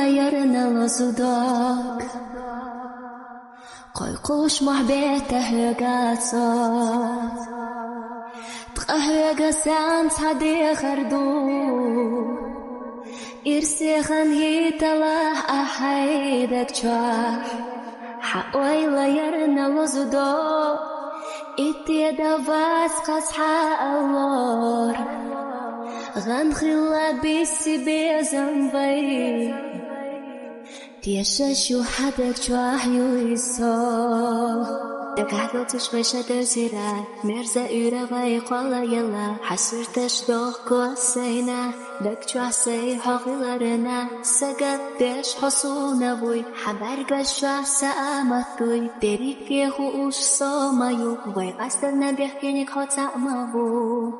حواليرنا لصداق قيقوش محبته قاصات تقهوى سان صدي خردو إرسيخن هيتلا أحيدك جوار حواليرنا لصداق إتيدا فاسقس حالور غنخلا بيسي بيزنبي تيششو حدك جواحيو يسو دقاقو تشويشة دزيرا مرزا إيرغاي قولا يلا حسرتش دوخ كواسينا دك جواسي حقلرنا سقط ديش حصونا بوي حبرقش جواسا آمتوي ديريك يخوش صومايو وي قصدنا بيحكينيك حوتا مابو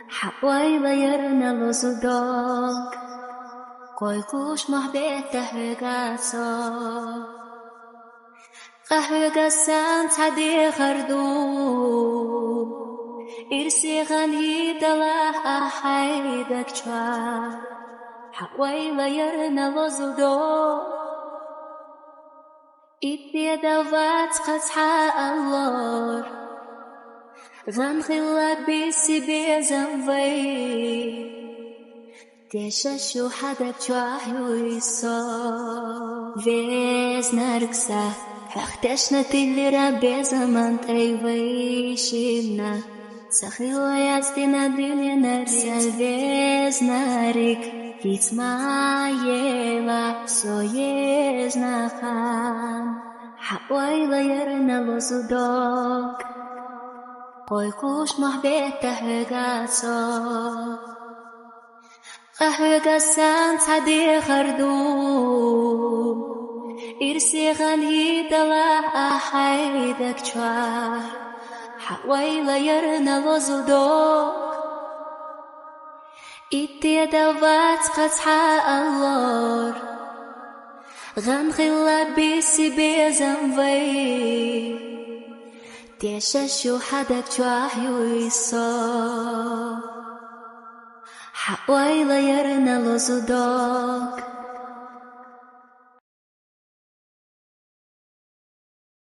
حواليرنا لصداق قيقوش محبته قاصات قهوة سان صدي خردو إرسيخن هيدلا أحيدك جوار حواليرنا لصداق إتيدا فاتقس حالور غنخلا بيسي بيزنبي تيششو حدك جواحيو يسو فيز نرقصة حختشنا تلرا بزمان تيويشينا سخيوة يازدنا دنيا نرسل فيز نارك يتمايلا سويزنا خان حواليرنا لصداق قيقوش محبته قاصات قهوة سان صدي خردو إرسيخن هيدلا أحيدك جوار حواليرنا لصداق إتيدا فاتقس حالور غنخلا بيسي بيزنبي تيششو حدك جواحيو يسو حواليرنا لصداق